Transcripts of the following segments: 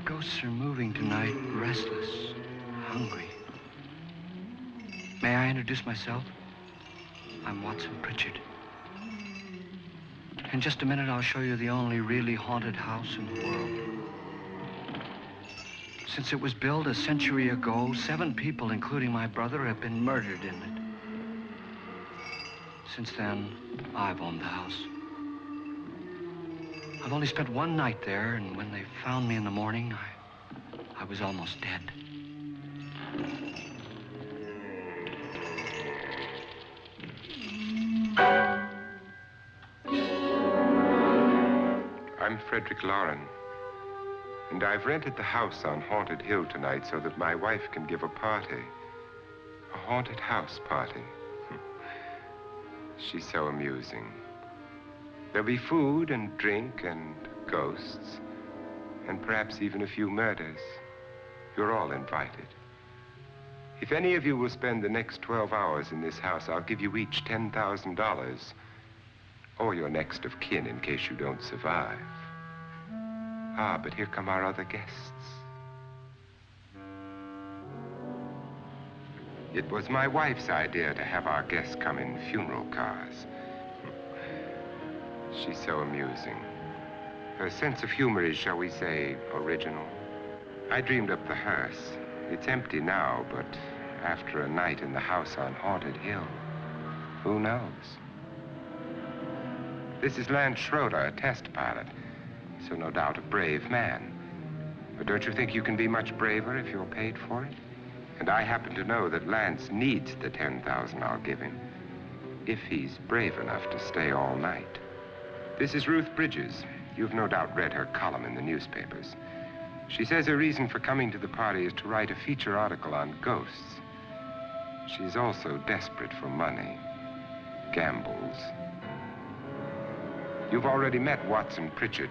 ghosts are moving tonight, restless, hungry. May I introduce myself? I'm Watson Pritchard. In just a minute, I'll show you the only really haunted house in the world. Since it was built a century ago, 7 people, including my brother, have been murdered in it. Since then, I've owned the house. I've only spent one night there, and when they found me in the morning, I was almost dead. I'm Frederick Lauren, and I've rented the house on Haunted Hill tonight so that my wife can give a party. A haunted house party. She's so amusing. There'll be food and drink and ghosts, and perhaps even a few murders. You're all invited. If any of you will spend the next 12 hours in this house, I'll give you each $10,000, or your next of kin in case you don't survive. Ah, but here come our other guests. It was my wife's idea to have our guests come in funeral cars. She's so amusing. Her sense of humor is, shall we say, original. I dreamed up the hearse. It's empty now, but after a night in the house on Haunted Hill, who knows? This is Lance Schroeder, a test pilot, so no doubt a brave man. But don't you think you can be much braver if you're paid for it? And I happen to know that Lance needs the $10,000 I'll give him, if he's brave enough to stay all night. This is Ruth Bridges. You've no doubt read her column in the newspapers. She says her reason for coming to the party is to write a feature article on ghosts. She's also desperate for money, gambles. You've already met Watson Pritchard,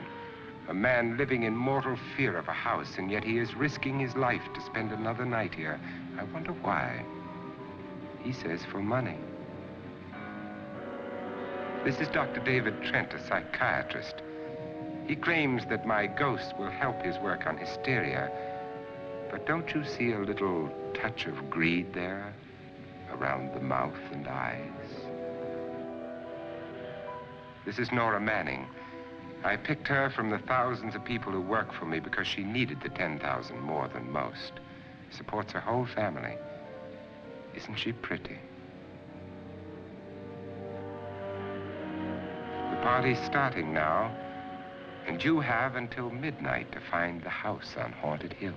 a man living in mortal fear of a house, and yet he is risking his life to spend another night here. I wonder why. He says for money. This is Dr. David Trent, a psychiatrist. He claims that my ghost will help his work on hysteria. But don't you see a little touch of greed there around the mouth and eyes? This is Nora Manning. I picked her from the thousands of people who work for me because she needed the $10,000 more than most. Supports her whole family. Isn't she pretty? The party's starting now, and you have until midnight to find the house on Haunted Hill.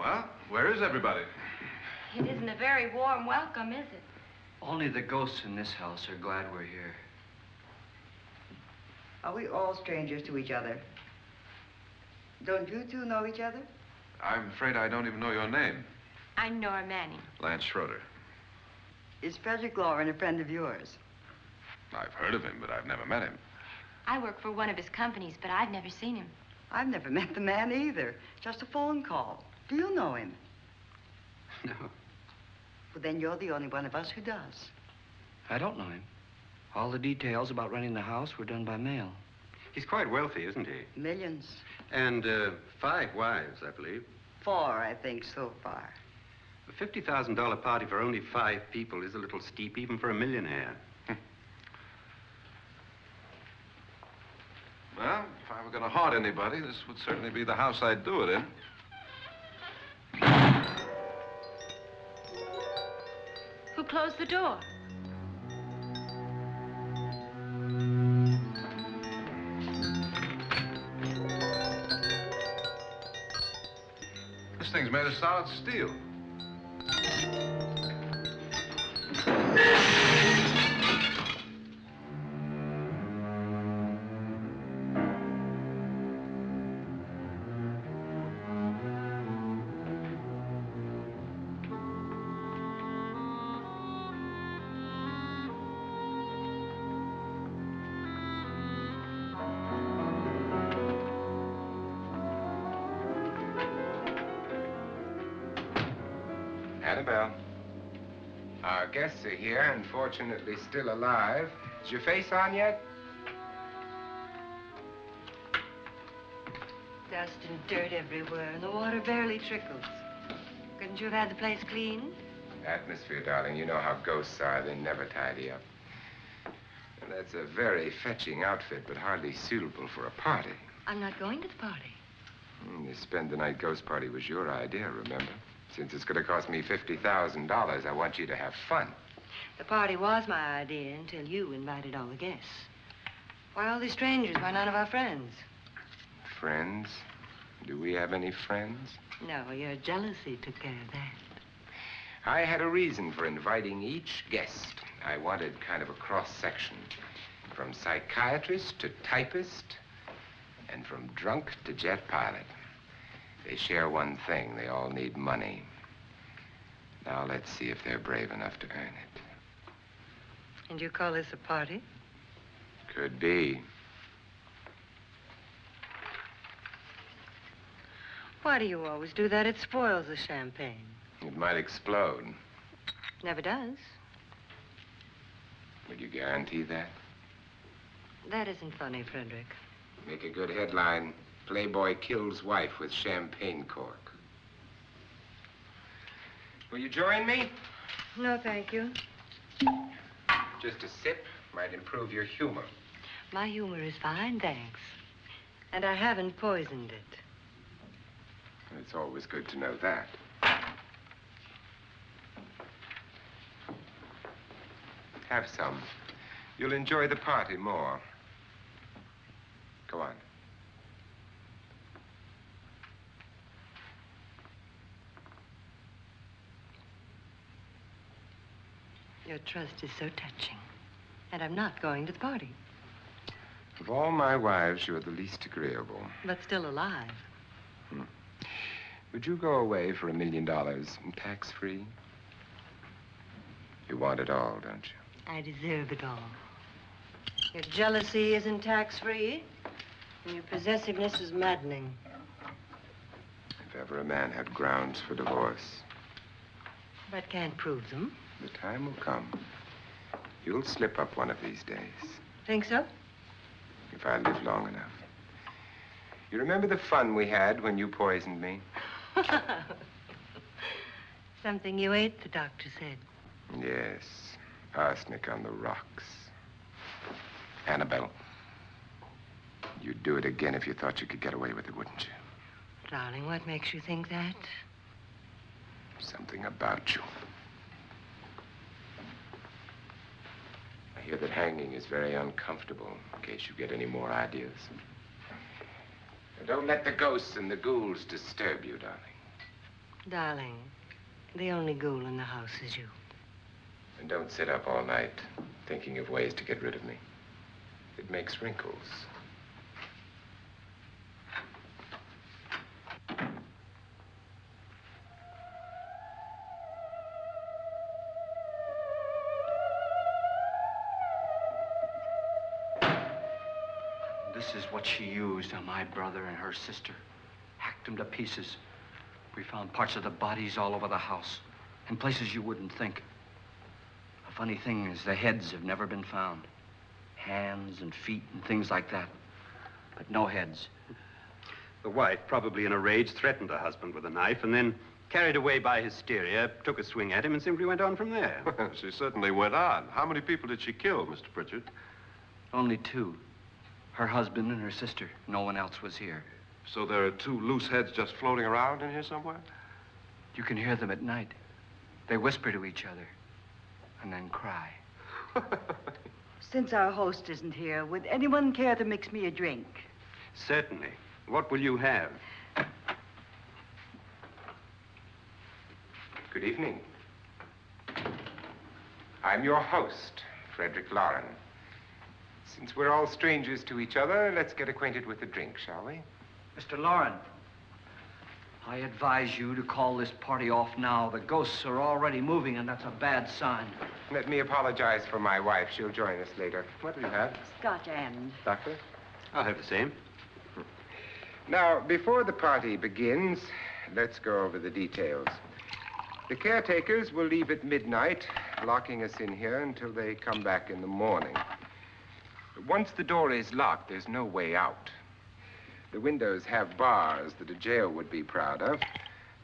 Well, where is everybody? It isn't a very warm welcome, is it? Only the ghosts in this house are glad we're here. Are we all strangers to each other? Don't you two know each other? I'm afraid I don't even know your name. I'm Nora Manning. Lance Schroeder. Is Frederick Lauren a friend of yours? I've heard of him, but I've never met him. I work for one of his companies, but I've never seen him. I've never met the man either. Just a phone call. Do you know him? No, Well, then you're the only one of us who does. I don't know him. All the details about renting the house were done by mail. He's quite wealthy, isn't he? Millions. And 5 wives, I believe. 4, I think, so far. A $50,000 party for only 5 people is a little steep, even for a millionaire. Well, if I were going to haunt anybody, this would certainly be the house I'd do it in. Who closed the door? This thing's made of solid steel. Annabelle. Our guests are here, unfortunately still alive. Is your face on yet? Dust and dirt everywhere, and the water barely trickles. Couldn't you have had the place cleaned? Atmosphere, darling. You know how ghosts are. They never tidy up. And that's a very fetching outfit, but hardly suitable for a party. I'm not going to the party. The spend-the-night ghost party was your idea, remember? Since it's going to cost me $50,000, I want you to have fun. The party was my idea until you invited all the guests. Why all these strangers? Why none of our friends? Friends? Do we have any friends? No, your jealousy took care of that. I had a reason for inviting each guest. I wanted kind of a cross-section. From psychiatrist to typist, and from drunk to jet pilot. They share one thing. They all need money. Now let's see if they're brave enough to earn it. And you call this a party? Could be. Why do you always do that? It spoils the champagne. It might explode. Never does. Would you guarantee that? That isn't funny, Frederick. Make a good headline. Playboy kills wife with champagne cork. Will you join me? No, thank you. Just a sip might improve your humor. My humor is fine, thanks. And I haven't poisoned it. It's always good to know that. Have some. You'll enjoy the party more. Go on. Your trust is so touching. And I'm not going to the party. Of all my wives, you're the least agreeable. But still alive. Would you go away for $1 million tax-free? You want it all, don't you? I deserve it all. Your jealousy isn't tax-free, and your possessiveness is maddening. If ever a man had grounds for divorce, But can't prove them. the time will come. You'll slip up one of these days, Think so? if I live long enough. You remember the fun we had when you poisoned me? Something you ate, the doctor said. Yes, arsenic on the rocks. Annabelle, you'd do it again if you thought you could get away with it, wouldn't you? Darling, what makes you think that? Something about you. I hear that hanging is very uncomfortable, in case you get any more ideas. Now, don't let the ghosts and the ghouls disturb you, darling. Darling, the only ghoul in the house is you. And don't sit up all night thinking of ways to get rid of me. It makes wrinkles. This is what she used on my brother and her sister. Hacked them to pieces. We found parts of the bodies all over the house, in places you wouldn't think. The funny thing is the heads have never been found. Hands and feet and things like that. But no heads. The wife, probably in a rage, threatened her husband with a knife and then, carried away by hysteria, took a swing at him and simply went on from there. She certainly went on. How many people did she kill, Mr. Pritchard? Only two. Her husband and her sister. No one else was here. So there are two loose heads just floating around in here somewhere? You can hear them at night. They whisper to each other and then cry. Since our host isn't here, would anyone care to mix me a drink? Certainly. What will you have? Good evening. I'm your host, Frederick Lauren. Since we're all strangers to each other, let's get acquainted with a drink, shall we? Mr. Lauren, I advise you to call this party off now. The ghosts are already moving, and that's a bad sign. Let me apologize for my wife. She'll join us later. What do you have? Scotch and. Doctor? I'll have the same. Now, before the party begins, let's go over the details. The caretakers will leave at midnight, locking us in here until they come back in the morning. Once the door is locked, there's no way out. The windows have bars that a jail would be proud of,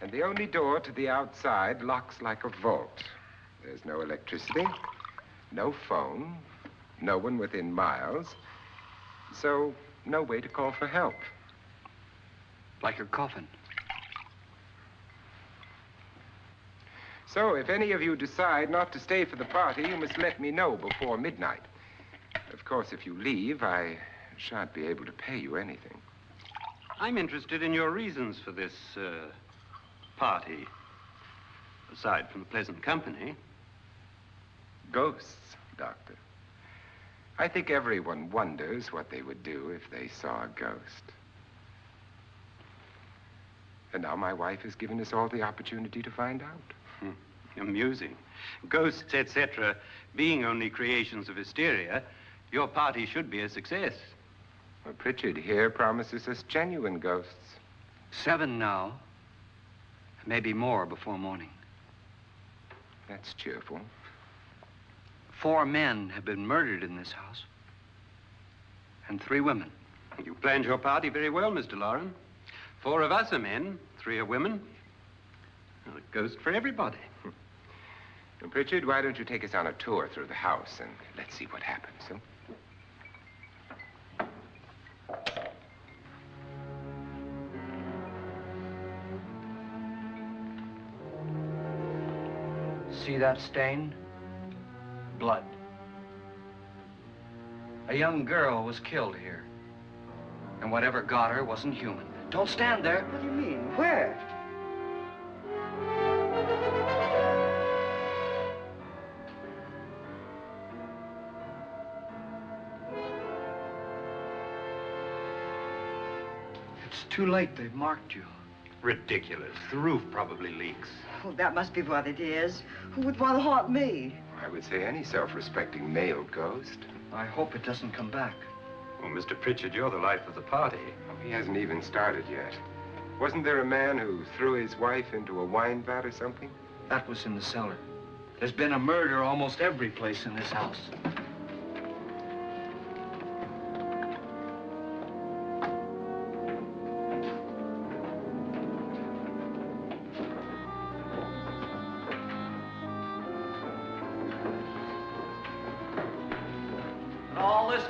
and the only door to the outside locks like a vault. There's no electricity, no phone, no one within miles, so no way to call for help. Like a coffin. So if any of you decide not to stay for the party, you must let me know before midnight. Of course, if you leave, I shan't be able to pay you anything. I'm interested in your reasons for this, party. Aside from the pleasant company. Ghosts, Doctor. I think everyone wonders what they would do if they saw a ghost. And now my wife has given us all the opportunity to find out. Amusing. Ghosts, etc., being only creations of hysteria, your party should be a success. Well, Pritchard here promises us genuine ghosts. 7 now. Maybe more before morning. That's cheerful. 4 men have been murdered in this house. And 3 women. You planned your party very well, Mr. Lauren. 4 of us are men, 3 are women. Well, a ghost for everybody. Well, Pritchard, why don't you take us on a tour through the house and let's see what happens, huh? See that stain? Blood. A young girl was killed here. And whatever got her wasn't human. Don't stand there. What do you mean? Where? It's too late. They've marked you. Ridiculous. The roof probably leaks. Oh, that must be what it is. Who would want to haunt me? I would say any self-respecting male ghost. I hope it doesn't come back. Well, Mr. Pritchard, you're the life of the party. Oh, he hasn't even started yet. Wasn't there a man who threw his wife into a wine vat or something? That was in the cellar. There's been a murder almost every place in this house.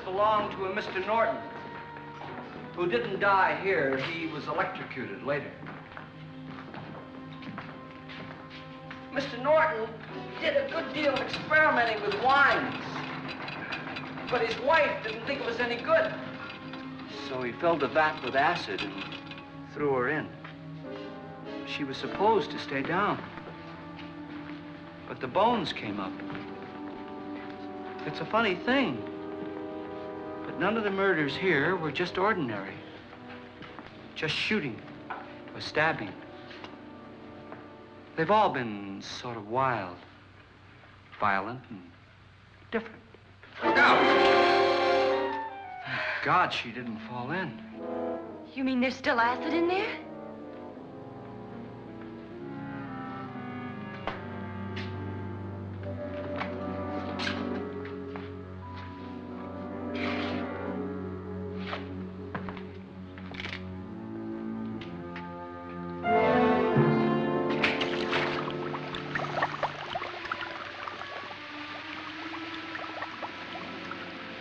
Belonged to a Mr. Norton, who didn't die here. He was electrocuted later. Mr. Norton did a good deal of experimenting with wines, but his wife didn't think it was any good. So he filled the vat with acid and threw her in. She was supposed to stay down. But the bones came up. It's a funny thing. But none of the murders here were just ordinary. Just shooting or stabbing. They've all been sort of wild, violent, and different. Look out! Thank God she didn't fall in. You mean there's still acid in there?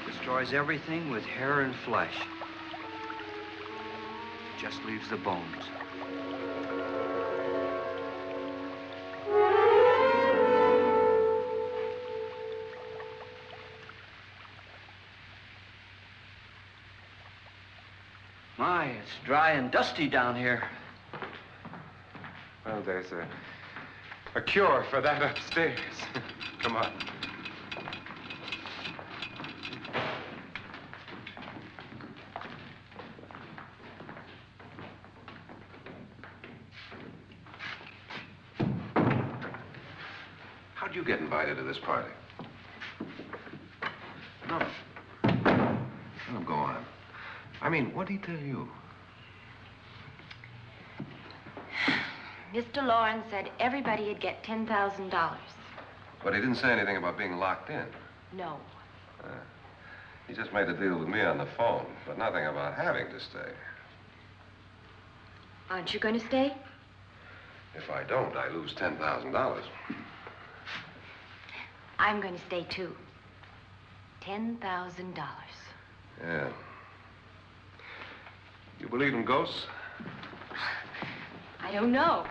Destroys everything with hair and flesh. Just leaves the bones. My, it's dry and dusty down here. Well, there's a cure for that upstairs. Come on. How'd you get invited to this party? No. No, go on. I mean, what did he tell you? Mr. Lawrence said everybody'd get $10,000. But he didn't say anything about being locked in. No. He just made a deal with me on the phone, but nothing about having to stay. Aren't you going to stay? If I don't, I lose $10,000. I'm going to stay, too. $10,000. Yeah. You believe in ghosts? I don't know.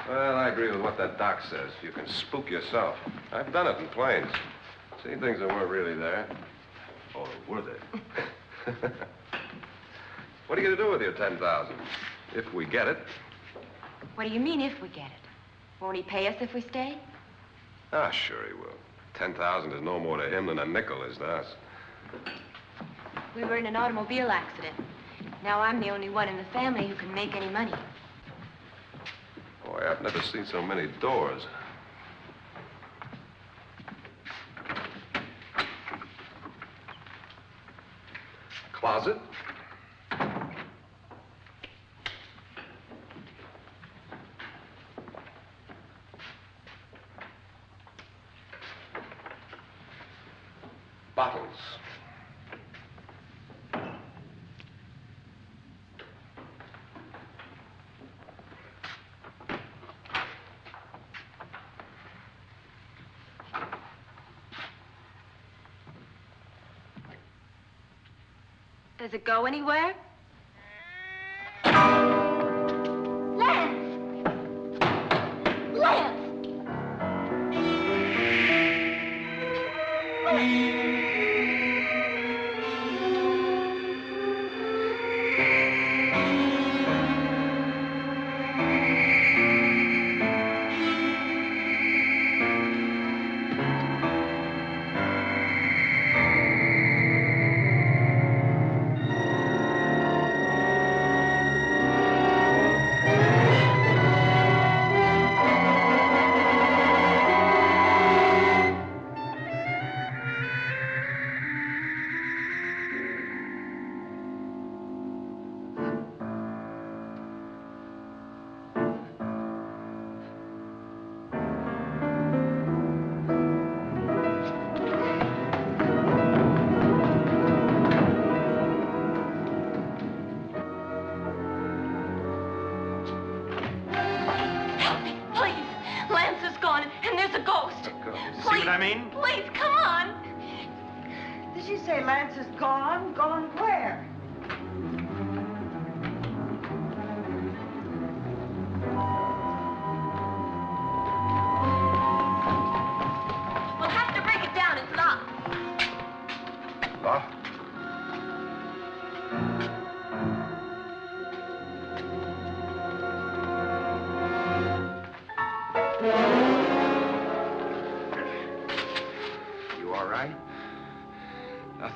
Well, I agree with what that doc says. You can spook yourself. I've done it in planes. Seen things that weren't really there. Or were they? What are you going to do with your $10,000? If we get it. What do you mean, if we get it? Won't he pay us if we stay? Ah, sure he will. 10,000 is no more to him than a nickel is to us. We were in an automobile accident. Now I'm the only one in the family who can make any money. Boy, I've never seen so many doors. Closet? Bottles. Does it go anywhere? Lance! Lance! Please, come on. Did she say Lance is gone? Gone where? We'll have to break it down. It's locked. Locked?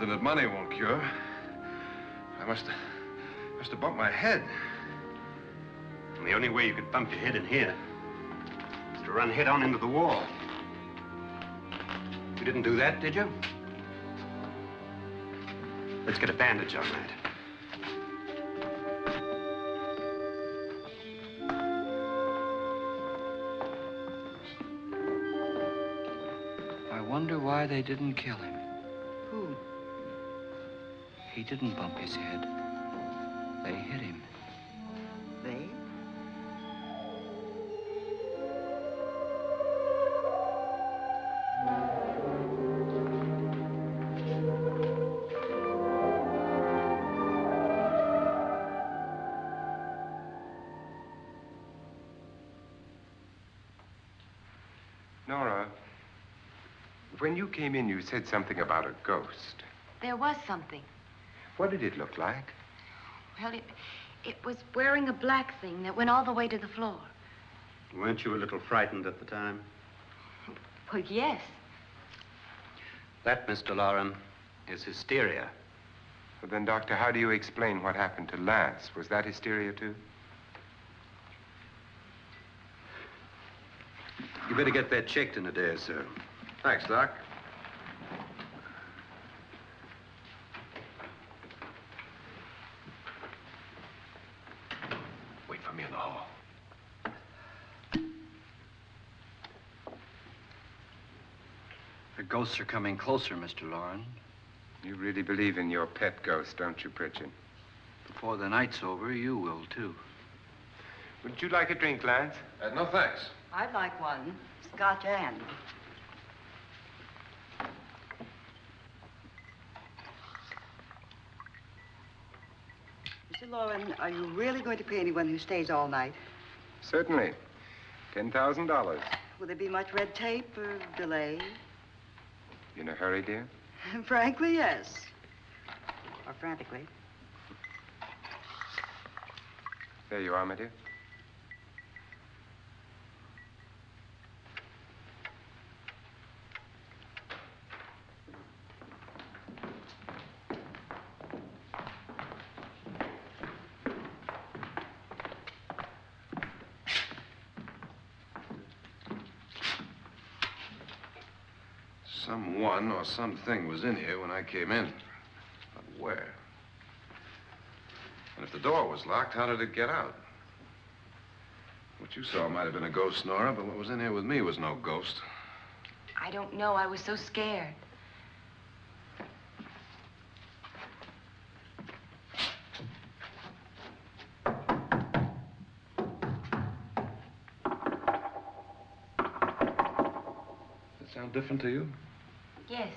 something that money won't cure. I must have bumped my head. And the only way you could bump your head in here is to run head on into the wall. You didn't do that, did you? Let's get a bandage on that. I wonder why they didn't kill him. Who? He didn't bump his head. They hit him. They? Nora, when you came in, you said something about a ghost. There was something. What did it look like? Well, it was wearing a black thing that went all the way to the floor. Weren't you a little frightened at the time? Well, yes. That, Mr. Loren, is hysteria. Well, then, Doctor, how do you explain what happened to Lance? Was that hysteria, too? You better get that checked in a day or so. Thanks, Doc. Wait for me in the hall. The ghosts are coming closer, Mr. Loren. You really believe in your pet ghost, don't you, Pritchard? Before the night's over, you will, too. Would you like a drink, Lance? No, thanks. I'd like one. Scotch and. Mr. Loren, are you really going to pay anyone who stays all night? Certainly. $10,000. Will there be much red tape or delay? You in a hurry, dear? Frankly, yes. Or frantically. There you are, my dear. Someone or something was in here when I came in. But where? And if the door was locked, how did it get out? What you saw might have been a ghost, Nora, but what was in here with me was no ghost. I don't know. I was so scared. Does it sound different to you? Yes.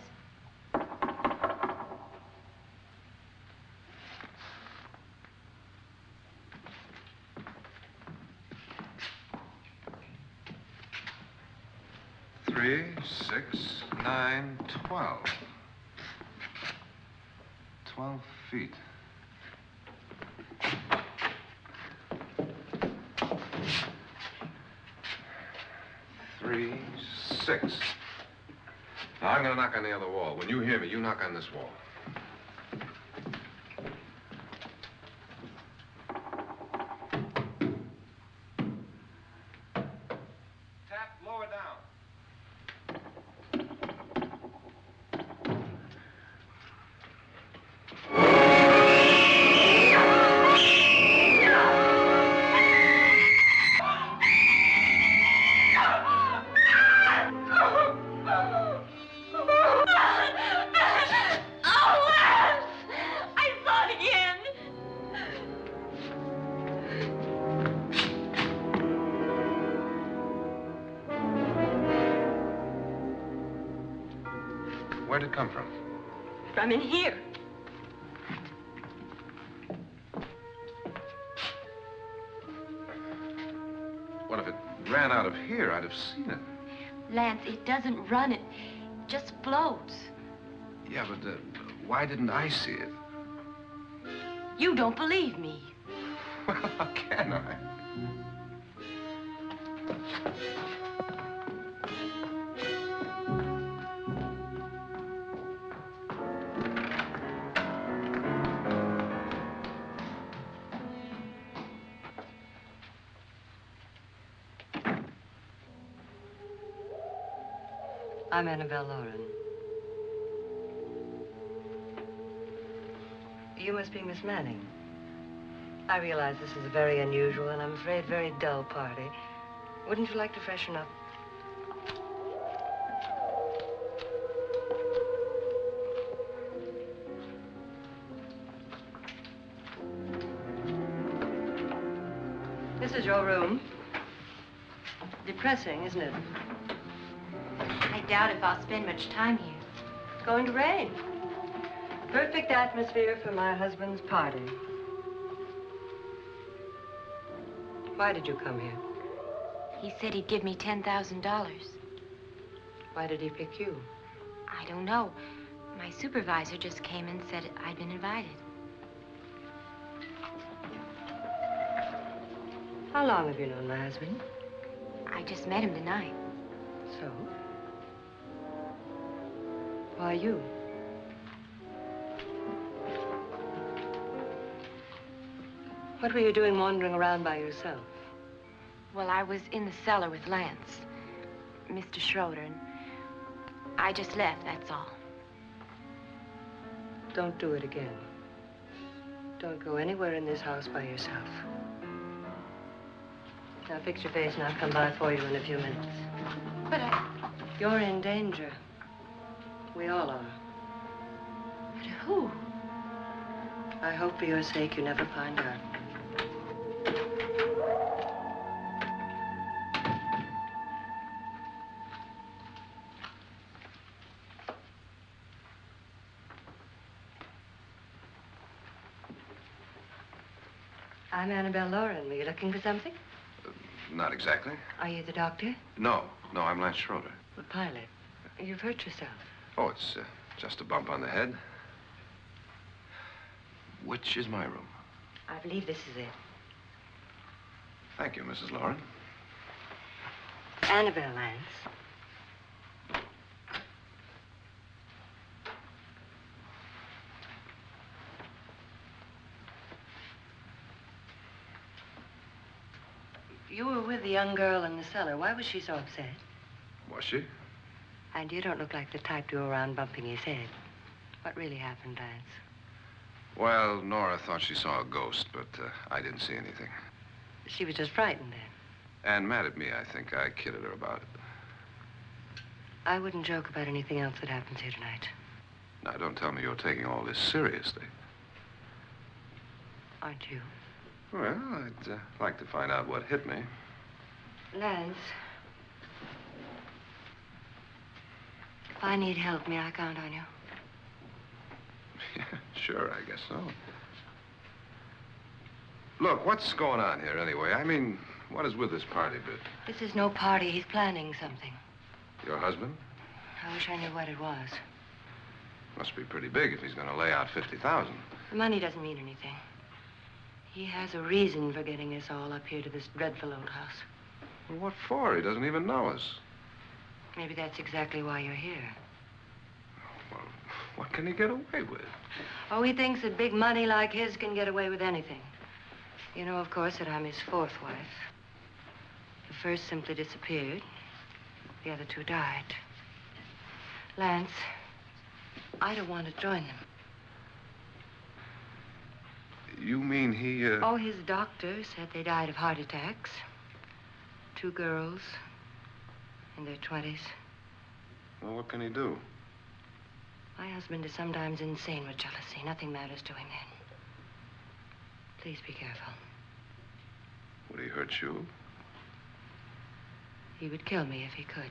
Three, 6, 9, 12. 12 feet. Three, 6. Now, I'm going to knock on the other wall. When you hear me, you knock on this wall. Tap lower down. Where'd it come from? From in here. What if it ran out of here? I'd have seen it. Lance, it doesn't run. It just floats. Yeah, but why didn't I see it? You don't believe me. Well, how can I? I'm Annabelle Lauren. You must be Miss Manning. I realize this is a very unusual and I'm afraid very dull party. Wouldn't you like to freshen up? This is your room. Depressing, isn't it? I doubt if I'll spend much time here. It's going to rain. Perfect atmosphere for my husband's party. Why did you come here? He said he'd give me $10,000. Why did he pick you? I don't know. My supervisor just came and said I'd been invited. How long have you known my husband? I just met him tonight. So? Why you? What were you doing wandering around by yourself? Well, I was in the cellar with Lance, Mr. Schroeder, and I just left, that's all. Don't do it again. Don't go anywhere in this house by yourself. Now fix your face and I'll come by for you in a few minutes. But You're in danger. We all are. But who? I hope for your sake you never find out. I'm Annabelle Lauren. Were you looking for something? Not exactly. Are you the doctor? No, I'm Lance Schroeder. The pilot. You've hurt yourself. Oh, it's just a bump on the head. Which is my room? I believe this is it. Thank you, Mrs. Lauren. Annabelle Lance. You were with the young girl in the cellar. Why was she so upset? Was she? And you don't look like the type to go around bumping his head. What really happened, Lance? Well, Nora thought she saw a ghost, but I didn't see anything. She was just frightened then. And mad at me, I think. I kidded her about it. I wouldn't joke about anything else that happens here tonight. Now, don't tell me you're taking all this seriously. Aren't you? Well, I'd like to find out what hit me. Lance. If I need help, may I count on you? Yeah, sure, I guess so. Look, what's going on here anyway? I mean, what is with this party bit? This is no party. He's planning something. Your husband? I wish I knew what it was. Must be pretty big if he's going to lay out 50,000. The money doesn't mean anything. He has a reason for getting us all up here to this dreadful old house. Well, what for? He doesn't even know us. Maybe that's exactly why you're here. Well, what can he get away with? Oh, he thinks that big money like his can get away with anything. You know, of course, that I'm his fourth wife. The first simply disappeared. The other two died. Lance, I don't want to join them. You mean he, Oh, his doctor said they died of heart attacks. 2 girls in their 20s. Well, what can he do? My husband is sometimes insane with jealousy. Nothing matters to him then. Please be careful. Would he hurt you? He would kill me if he could.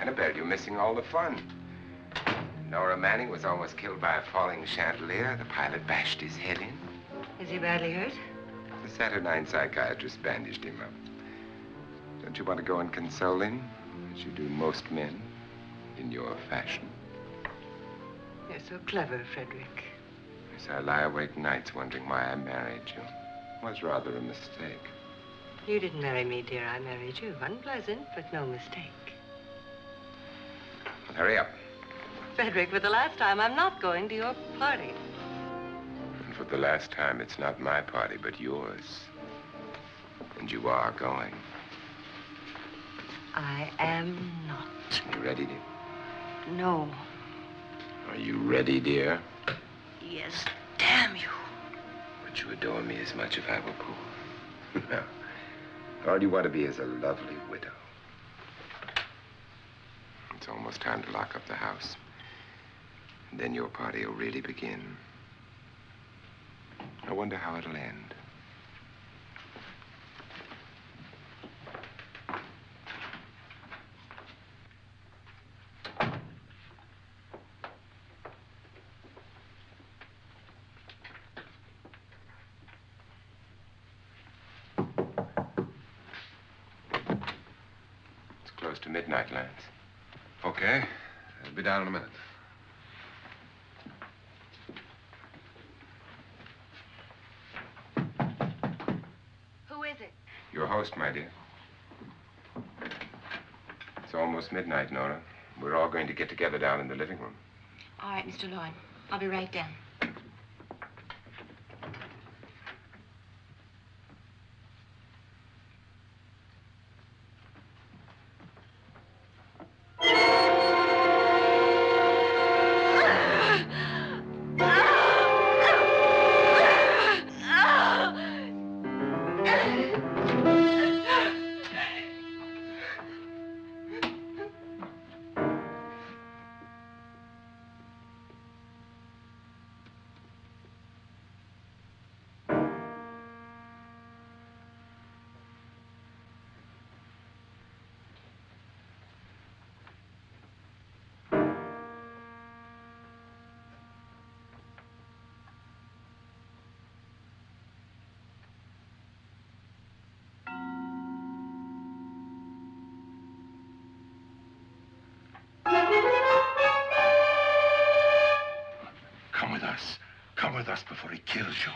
Annabelle, you're missing all the fun. Nora Manning was almost killed by a falling chandelier. The pilot bashed his head in. Is he badly hurt? The Saturnine psychiatrist bandaged him up. Don't you want to go and console him, as you do most men, in your fashion? You're so clever, Frederick. Yes, I lie awake nights wondering why I married you. Was rather a mistake. You didn't marry me, dear. I married you. Unpleasant, but no mistake. Well, hurry up. Frederick, for the last time, I'm not going to your party. And for the last time, it's not my party, but yours. And you are going. I am not. You ready, dear? No. Are you ready, dear? Yes, damn you. Would you adore me as much if I were poor? No. All you want to be is a lovely widow. It's almost time to lock up the house. And then your party will really begin. I wonder how it'll end. It's close to midnight, Lance. Okay. I'll be down in a minute. Who is it? Your host, my dear. It's almost midnight, Nora. We're all going to get together down in the living room. All right, Mr. Lloyd. I'll be right down. Come with us. Come with us before he kills you.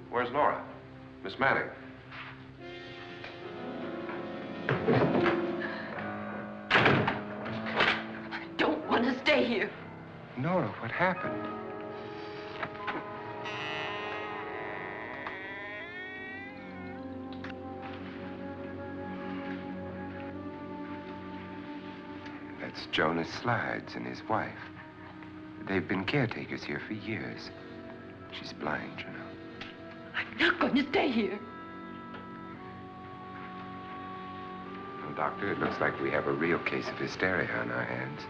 Where's Laura? Miss Manning. I don't want to stay here. Nora, what happened? That's Jonas Slides and his wife. They've been caretakers here for years. She's blind, you know. I'm not going to stay here. Well, Doctor, it looks like we have a real case of hysteria on our hands.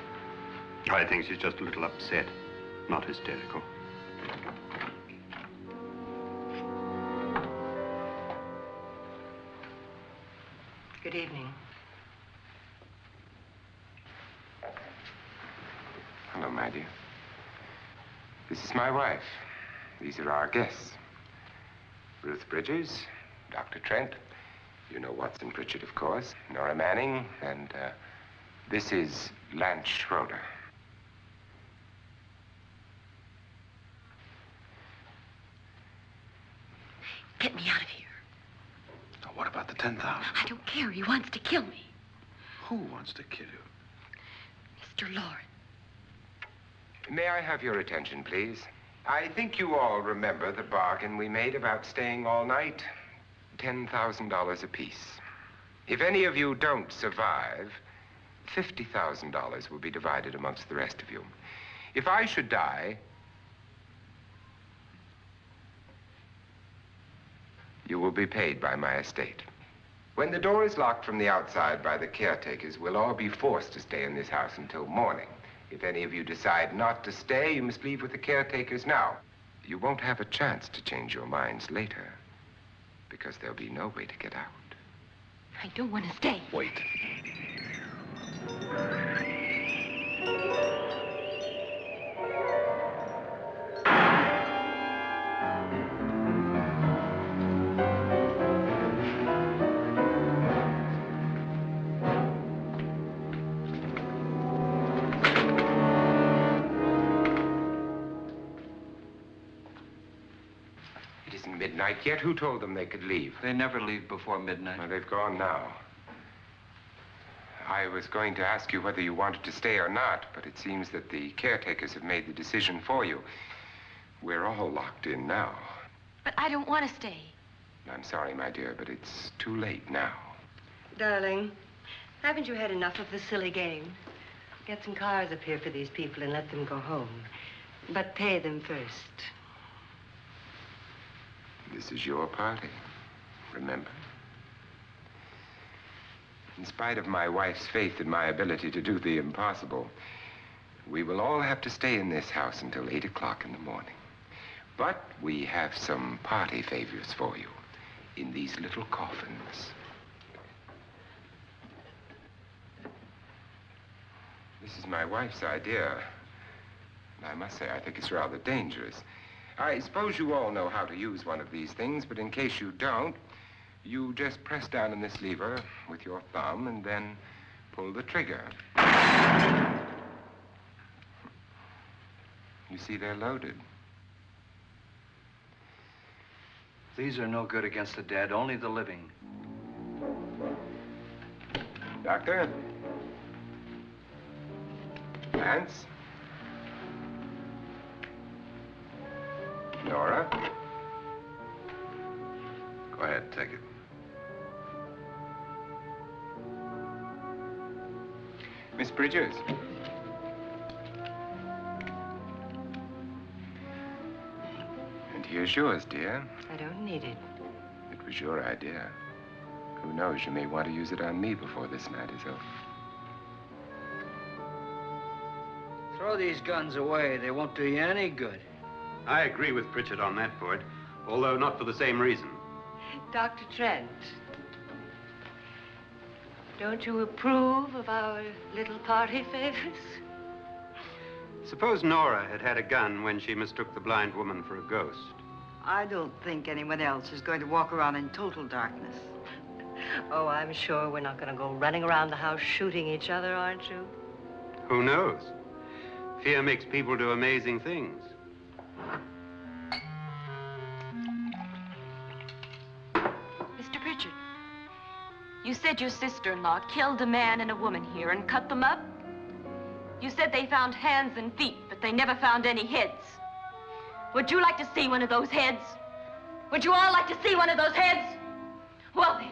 I think she's just a little upset, not hysterical. Good evening. Hello, my dear. This is my wife. These are our guests. Ruth Bridges, Dr. Trent. You know Watson Pritchard, of course. Nora Manning, and this is Lance Schroeder. Get me out of here. Now, what about the 10,000? I don't care. He wants to kill me. Who wants to kill you? Mr. Lawrence. May I have your attention, please? I think you all remember the bargain we made about staying all night. $10,000 apiece. If any of you don't survive, $50,000 will be divided amongst the rest of you. If I should die, you will be paid by my estate. When the door is locked from the outside by the caretakers, we'll all be forced to stay in this house until morning. If any of you decide not to stay, you must leave with the caretakers now. You won't have a chance to change your minds later, because there'll be no way to get out. I don't want to stay. Wait. midnight yet. Who told them they could leave? They never leave before midnight. Well, they've gone now. I was going to ask you whether you wanted to stay or not, but it seems that the caretakers have made the decision for you. We're all locked in now. But I don't want to stay. I'm sorry, my dear, but it's too late now. Darling, haven't you had enough of the silly game? Get some cars up here for these people and let them go home. But pay them first. This is your party, remember? In spite of my wife's faith in my ability to do the impossible, we will all have to stay in this house until 8 o'clock in the morning. But we have some party favors for you in these little coffins. This is my wife's idea. And I must say, I think it's rather dangerous. I suppose you all know how to use one of these things, but in case you don't, you just press down on this lever with your thumb and then pull the trigger. You see, they're loaded. These are no good against the dead, only the living. Doctor? Lance? Nora? Go ahead, take it. Miss Bridges? And here's yours, dear. I don't need it. It was your idea. Who knows, you may want to use it on me before this night is over. Throw these guns away. They won't do you any good. I agree with Pritchard on that point, although not for the same reason. Dr. Trent, don't you approve of our little party favors? Suppose Nora had had a gun when she mistook the blind woman for a ghost. I don't think anyone else is going to walk around in total darkness. Oh, I'm sure we're not going to go running around the house shooting each other, aren't you? Who knows? Fear makes people do amazing things. Mr. Pritchard, you said your sister-in-law killed a man and a woman here and cut them up? You said they found hands and feet, but they never found any heads. Would you like to see one of those heads? Would you all like to see one of those heads? Well then,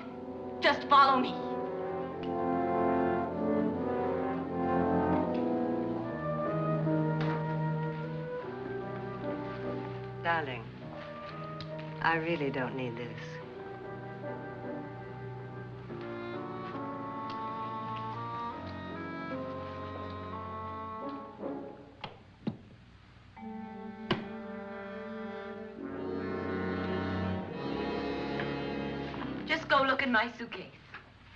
just follow me. Darling, I really don't need this. Just go look in my suitcase.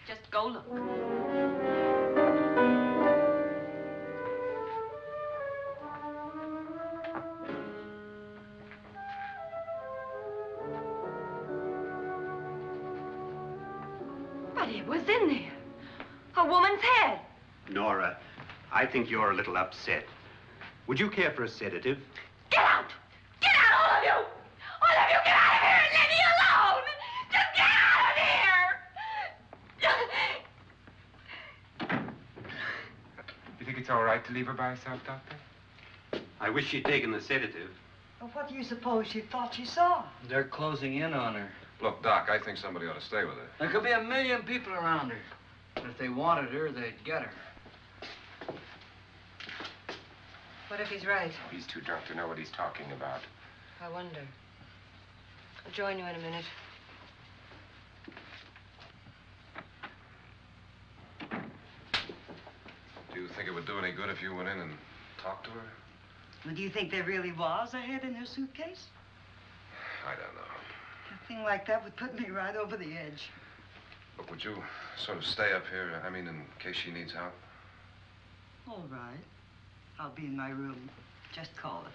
Just go look. But it was in there. A woman's head. Nora, I think you're a little upset. Would you care for a sedative? Get out! Get out, all of you! All of you, get out of here and leave me alone! Just get out of here! You think it's all right to leave her by herself, Doctor? I wish she'd taken the sedative. Well, what do you suppose she thought she saw? They're closing in on her. Look, Doc, I think somebody ought to stay with her. There could be 1 million people around her. But if they wanted her, they'd get her. What if he's right? He's too drunk to know what he's talking about. I wonder. I'll join you in a minute. Do you think it would do any good if you went in and talked to her? Well, do you think there really was a head in her suitcase? I don't know. A thing like that would put me right over the edge. Look, would you sort of stay up here, I mean, in case she needs help? All right. I'll be in my room. Just call it.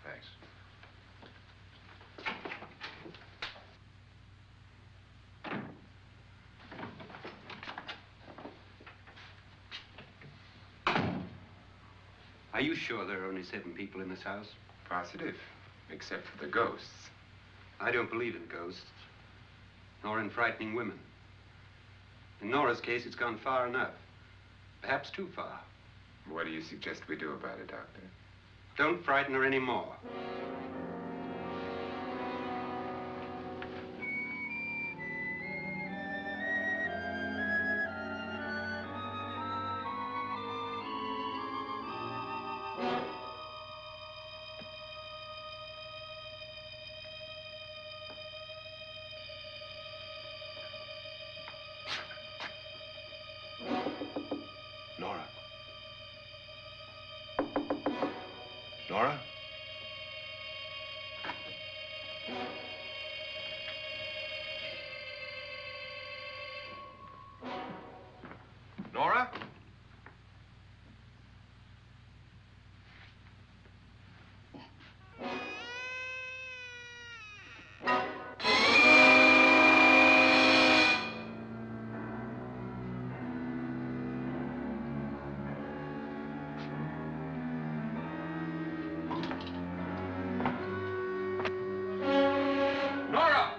Thanks. Are you sure there are only 7 people in this house? Positive, except for the ghosts. I don't believe in ghosts, nor in frightening women. In Nora's case, it's gone far enough. Perhaps too far. What do you suggest we do about it, Doctor? Don't frighten her anymore. Nora? Nora? Nora? Nora! Nora!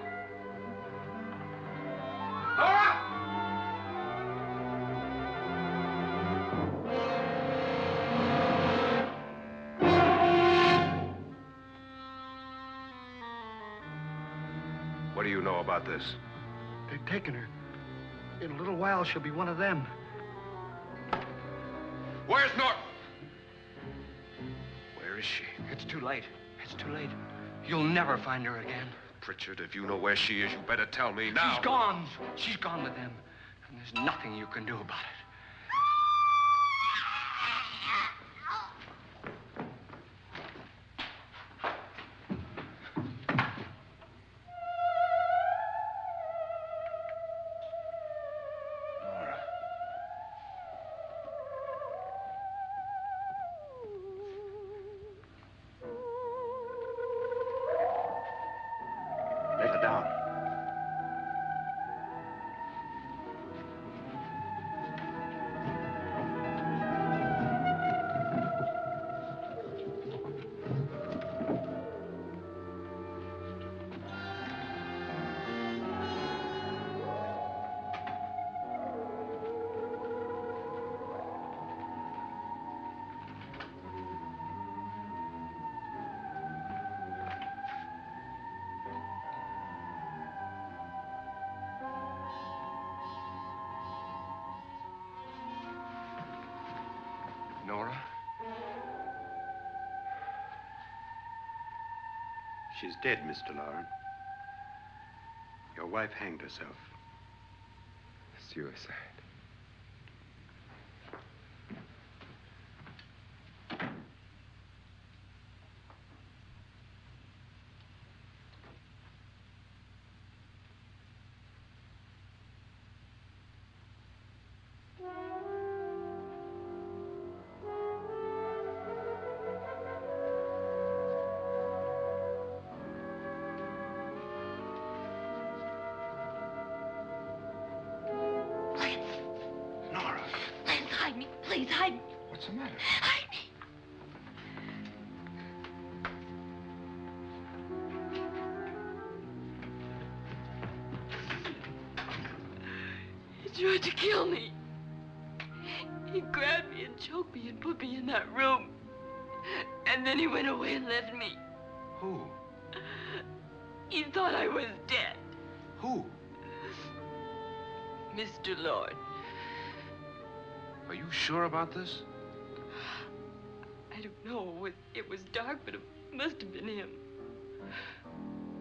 What do you know about this? They've taken her. In a little while, she'll be one of them. Where's Nora? Where is she? It's too late. It's too late. You'll never find her again. Pritchard, if you know where she is, you better tell me now. She's gone. She's gone with them. And there's nothing you can do about it. Nora. Let her down. Nora? She's dead, Mr. Lauren. Your wife hanged herself. Suicide. Nora. Lance, hide me. Please, hide me. What's the matter? Hide me. He tried to kill me. He grabbed me and choked me and put me in that room. And then he went away and left me. Who? He thought I was dead. Who? Mr. Lord. Are you sure about this? I don't know. It was dark, but it must have been him.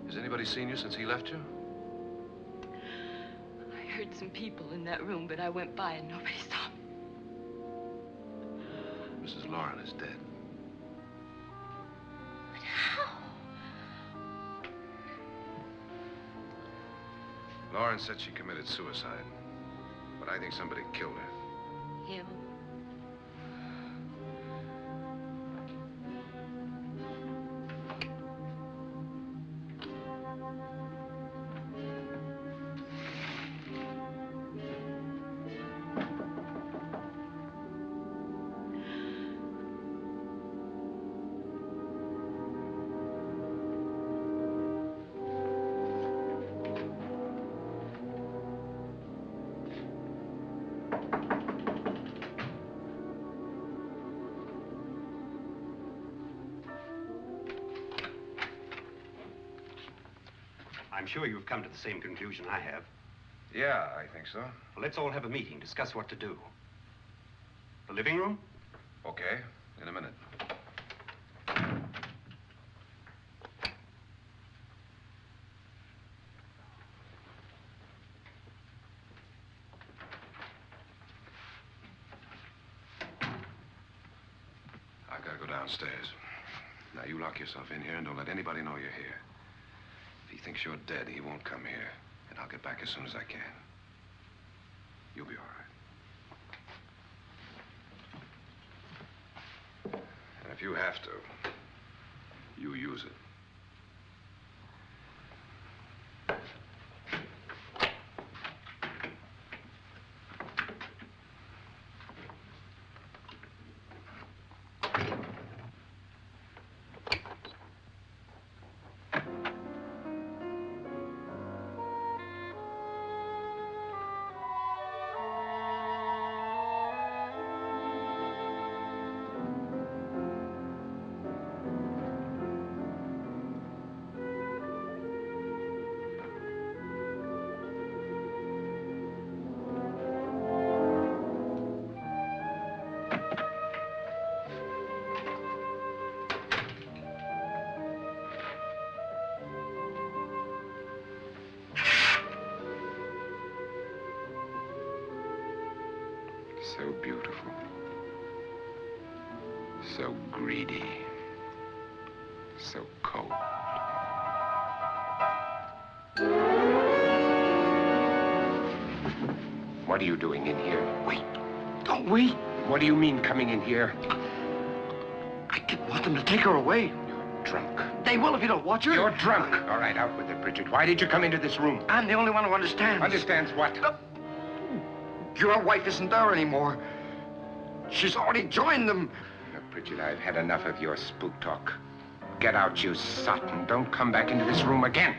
Has anybody seen you since he left you? I heard some people in that room, but I went by and nobody saw me. Mrs. Lauren is dead. But how? Lauren said she committed suicide, but I think somebody killed her. Him? I'm sure you've come to the same conclusion I have. Yeah, I think so. Well, let's all have a meeting, discuss what to do. The living room? Okay, in a minute. I gotta go downstairs. Now, you lock yourself in here and don't let anybody know you're here. If he thinks you're dead, he won't come here. And I'll get back as soon as I can. You'll be all right. And if you have to, you use it. So beautiful. So greedy. So cold. What are you doing in here? Wait. Don't wait. What do you mean coming in here? I didn't want them to take her away. You're drunk. They will if you don't watch her. You're drunk. All right, out with it, Bridget. Why did you come into this room? I'm the only one who understands. Understands what? Your wife isn't there anymore. She's already joined them. Now, Bridget, I've had enough of your spook talk. Get out, you sot, and don't come back into this room again.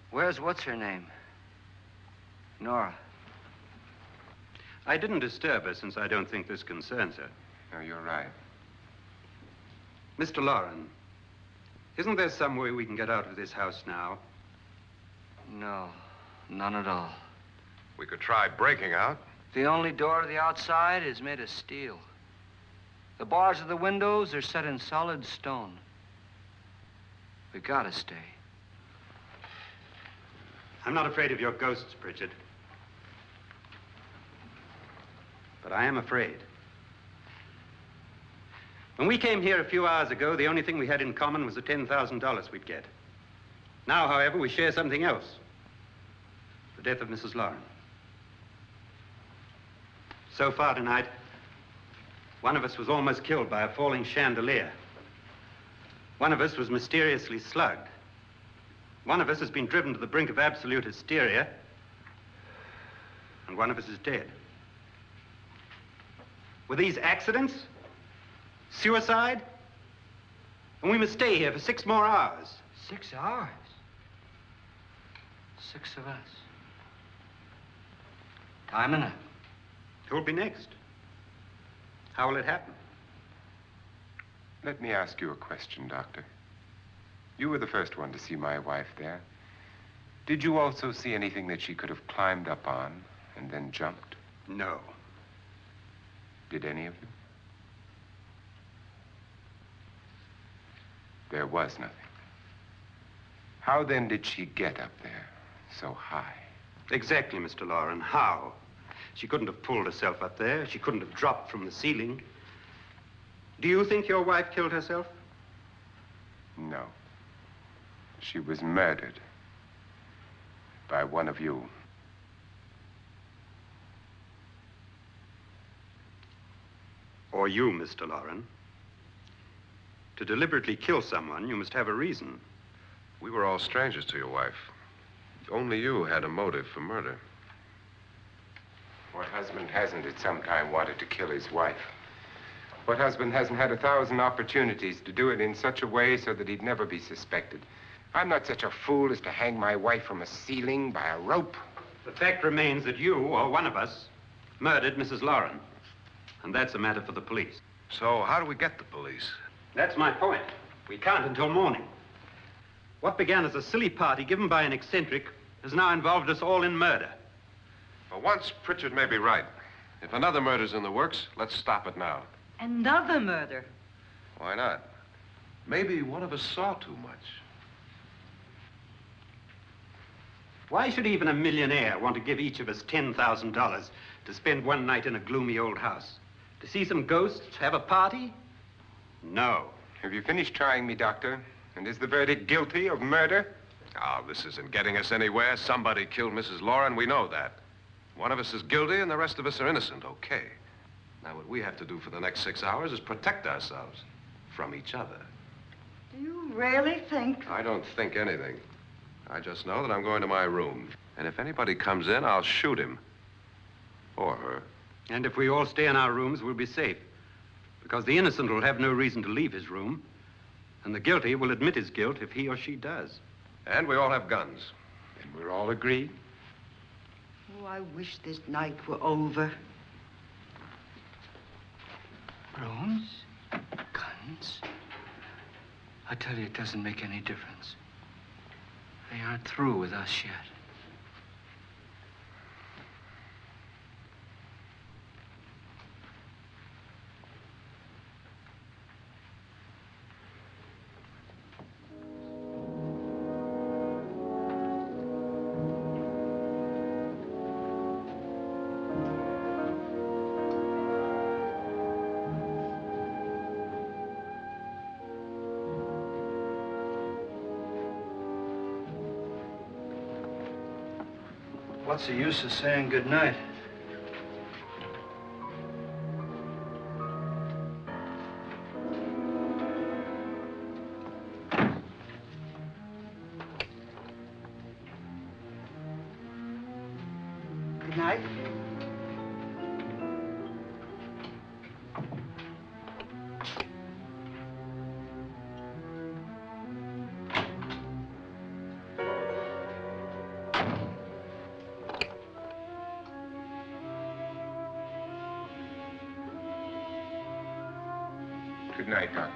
Where's what's-her-name? Nora. I didn't disturb her since I don't think this concerns her. No, you're right. Mr. Loren, isn't there some way we can get out of this house now? No, none at all. We could try breaking out. The only door to the outside is made of steel. The bars of the windows are set in solid stone. We gotta stay. I'm not afraid of your ghosts, Bridget. But I am afraid. When we came here a few hours ago, the only thing we had in common was the $10,000 we'd get. Now, however, we share something else. The death of Mrs. Loren. So far tonight, one of us was almost killed by a falling chandelier. One of us was mysteriously slugged. One of us has been driven to the brink of absolute hysteria, and one of us is dead. Were these accidents? Suicide? And we must stay here for 6 more hours. 6 hours? 6 of us. Time enough. Who'll be next? How will it happen? Let me ask you a question, Doctor. You were the first one to see my wife there. Did you also see anything that she could have climbed up on and then jumped? No. Did any of you? There was nothing. How then did she get up there so high? Exactly, Mr. Loren. How? She couldn't have pulled herself up there. She couldn't have dropped from the ceiling. Do you think your wife killed herself? No. She was murdered by one of you. Or you, Mr. Loren. To deliberately kill someone, you must have a reason. We were all strangers to your wife. Only you had a motive for murder. What husband hasn't at some time wanted to kill his wife? What husband hasn't had 1,000 opportunities to do it in such a way so that he'd never be suspected? I'm not such a fool as to hang my wife from a ceiling by a rope. The fact remains that you, or one of us, murdered Mrs. Lauren. And that's a matter for the police. So how do we get the police? That's my point. We can't until morning. What began as a silly party given by an eccentric has now involved us all in murder. For once, Pritchard may be right. If another murder's in the works, let's stop it now. Another murder? Why not? Maybe one of us saw too much. Why should even a millionaire want to give each of us $10,000 to spend one night in a gloomy old house? To see some ghosts, have a party? No. Have you finished trying me, Doctor? And is the verdict guilty of murder? Oh, this isn't getting us anywhere. Somebody killed Mrs. Lauren. We know that. One of us is guilty and the rest of us are innocent, okay. Now, what we have to do for the next 6 hours is protect ourselves from each other. Do you really think? I don't think anything. I just know that I'm going to my room. And if anybody comes in, I'll shoot him. Or her. And if we all stay in our rooms, we'll be safe. Because the innocent will have no reason to leave his room. And the guilty will admit his guilt if he or she does. And we all have guns. And we're all agreed? Oh, I wish this night were over. Rooms? Guns? I tell you, it doesn't make any difference. They aren't through with us yet. What's the use of saying good night? Good night. Good night, Doctor.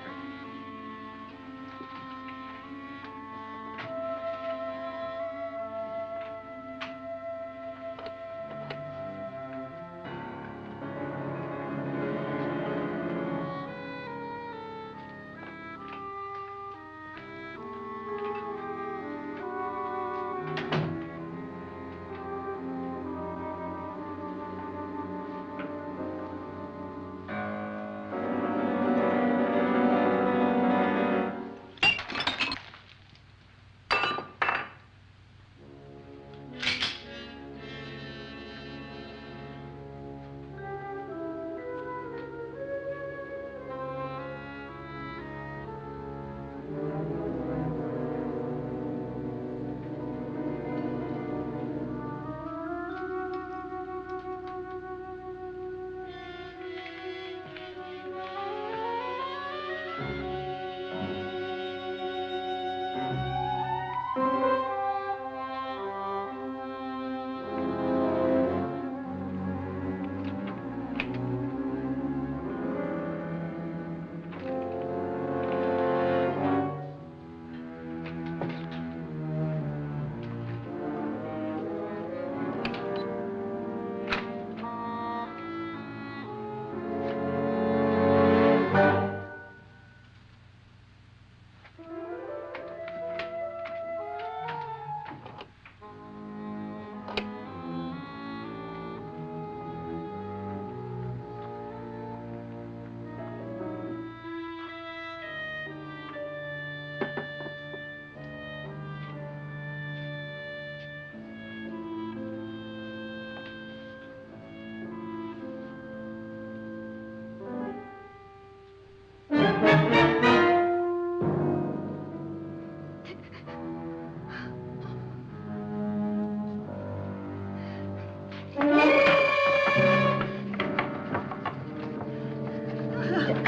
Nora,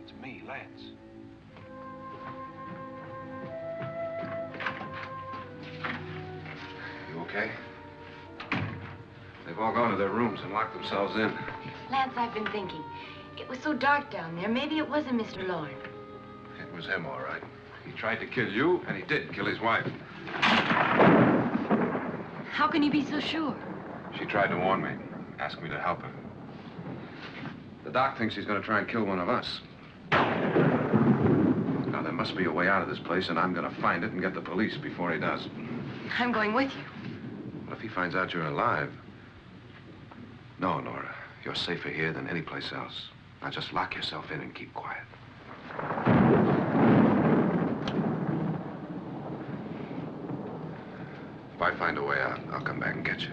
it's me, Lance. You okay? They've all gone to their rooms and locked themselves in. Lance, I've been thinking. It was so dark down there. Maybe it wasn't Mr. Lorne. It was him, all right. He tried to kill you, and he did kill his wife. How can you be so sure? She tried to warn me, asked me to help her. The doc thinks he's going to try and kill one of us. Now, there must be a way out of this place, and I'm going to find it and get the police before he does. I'm going with you. What if he finds out you're alive? No, Nora. You're safer here than any place else. Now, just lock yourself in and keep quiet. If I find a way out, I'll come back and get you.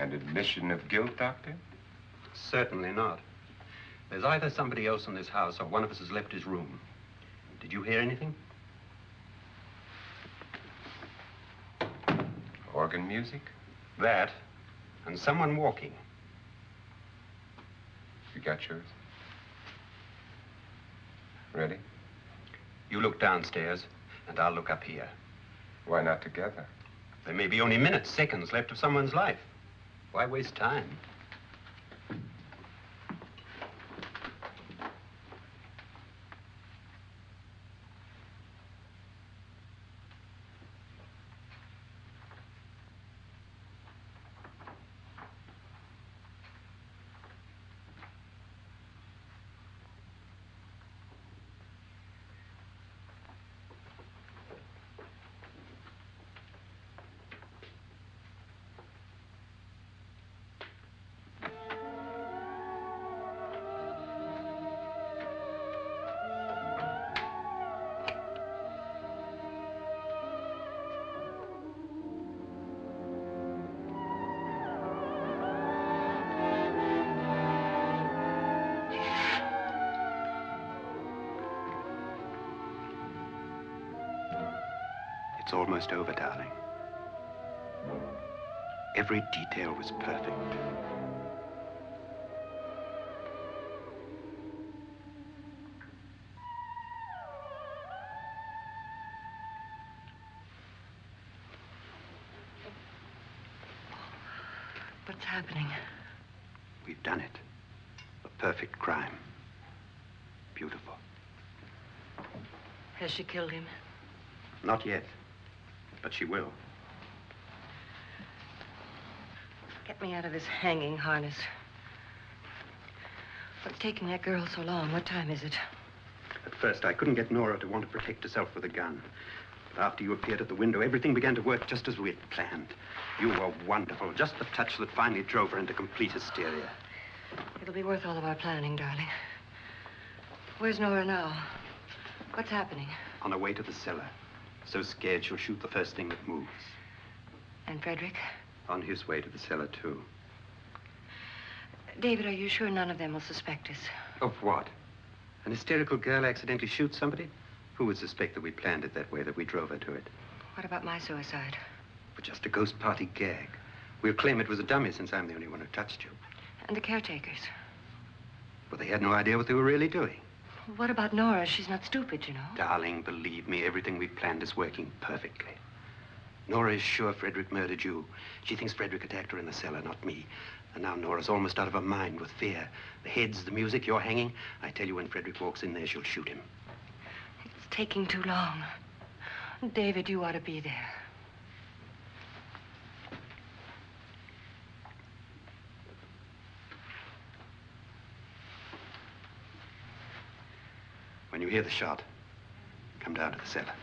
An admission of guilt, Doctor? Certainly not. There's either somebody else in this house or one of us has left his room. Did you hear anything? Organ music? That, and someone walking. You got yours? Ready? You look downstairs, and I'll look up here. Why not together? There may be only minutes, seconds left of someone's life. Why waste time? It's almost over, darling. Every detail was perfect. What's happening? We've done it. A perfect crime. Beautiful. Has she killed him? Not yet, but she will. Get me out of this hanging harness. What's taking that girl so long? What time is it? At first, I couldn't get Nora to want to protect herself with a gun. But after you appeared at the window, everything began to work just as we had planned. You were wonderful. Just the touch that finally drove her into complete hysteria. It'll be worth all of our planning, darling. Where's Nora now? What's happening? On her way to the cellar. So scared she'll shoot the first thing that moves. And Frederick? On his way to the cellar, too. David, are you sure none of them will suspect us? Of what? An hysterical girl accidentally shoots somebody? Who would suspect that we planned it that way, that we drove her to it? What about my suicide? But just a ghost party gag. We'll claim it was a dummy since I'm the only one who touched you. And the caretakers? Well, they had no idea what they were really doing. What about Nora? She's not stupid, you know. Darling, believe me, everything we planned is working perfectly. Nora is sure Frederick murdered you. She thinks Frederick attacked her in the cellar, not me. And now Nora's almost out of her mind with fear. The heads, the music, you're hanging. I tell you, when Frederick walks in there, she'll shoot him. It's taking too long. David, you ought to be there. When you hear the shot, come down to the cellar.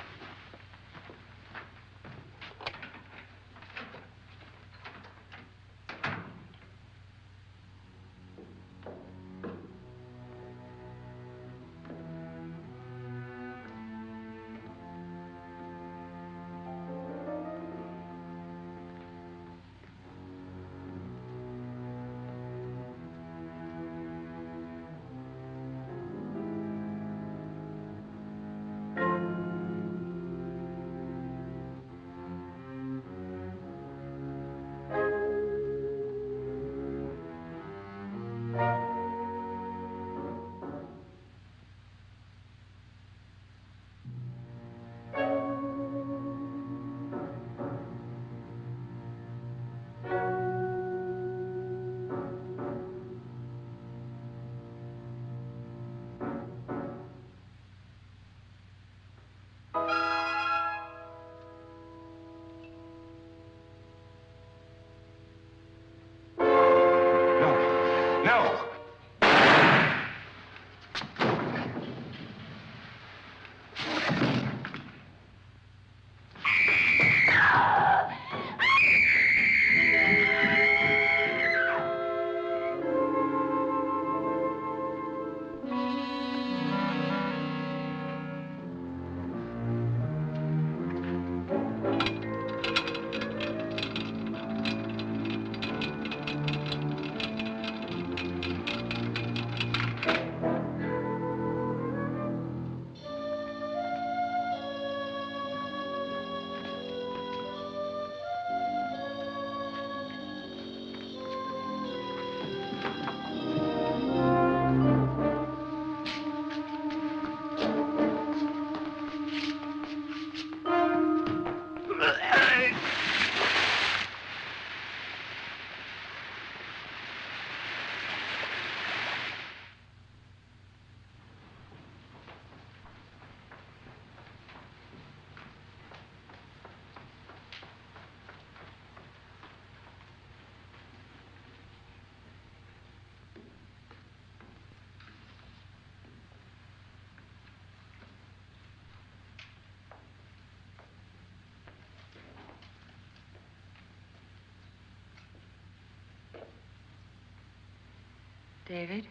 David?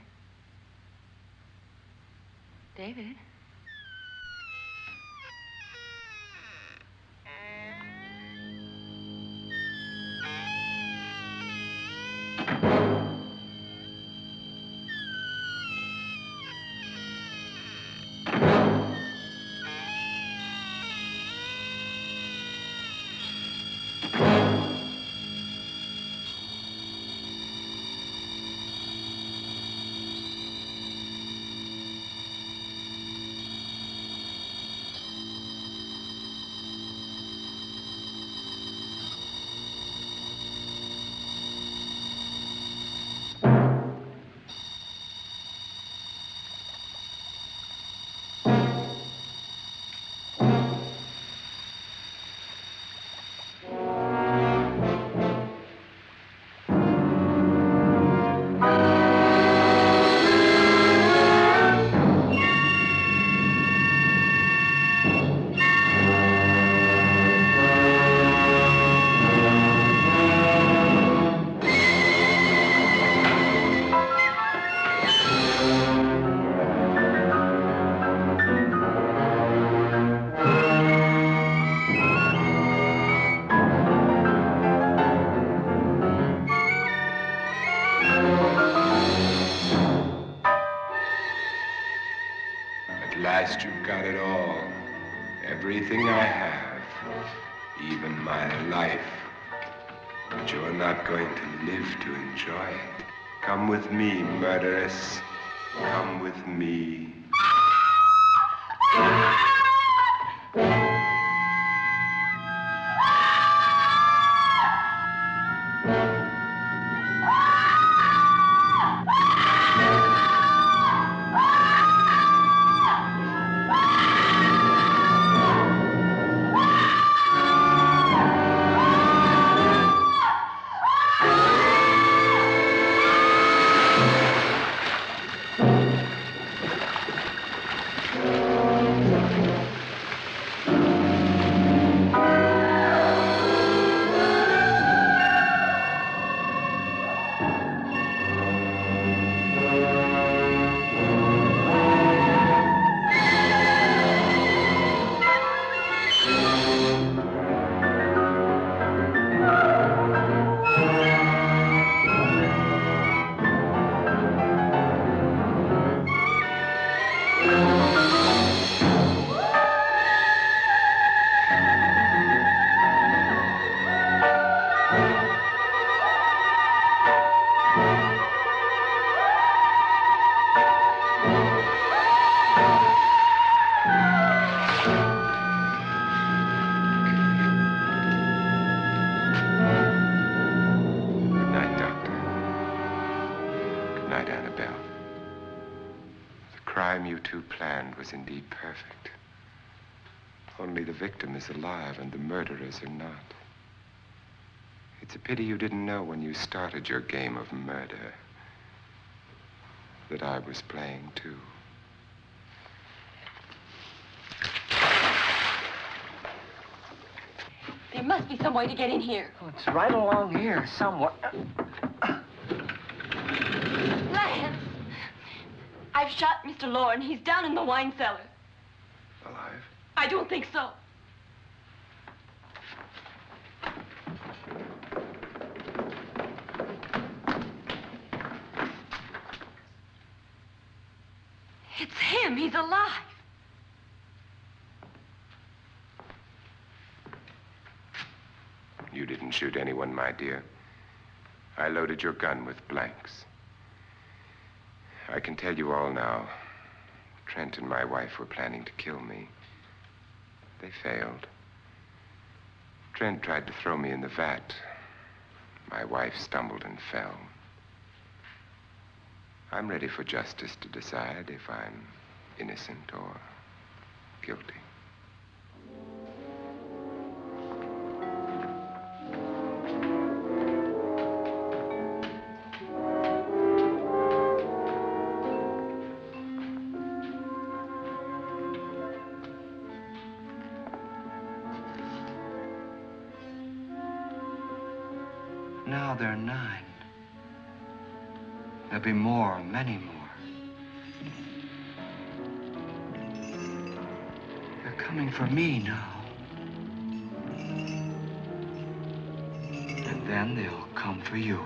David? At last you've got it all. Everything I have. Even my life. But you're not going to live to enjoy it. Come with me, murderess. Come with me. Was indeed perfect. Only the victim is alive and the murderers are not. It's a pity you didn't know when you started your game of murder that I was playing too. There must be some way to get in here. Oh, it's right along here somewhere. Lance! I've shot Mr. Loren. He's down in the wine cellar. Alive? I don't think so. It's him. He's alive. You didn't shoot anyone, my dear. I loaded your gun with blanks. I can tell you all now. Trent and my wife were planning to kill me. They failed. Trent tried to throw me in the vat. My wife stumbled and fell. I'm ready for justice to decide if I'm innocent or guilty. Now they're 9. There'll be more, many more. They're coming for me now. And then they'll come for you.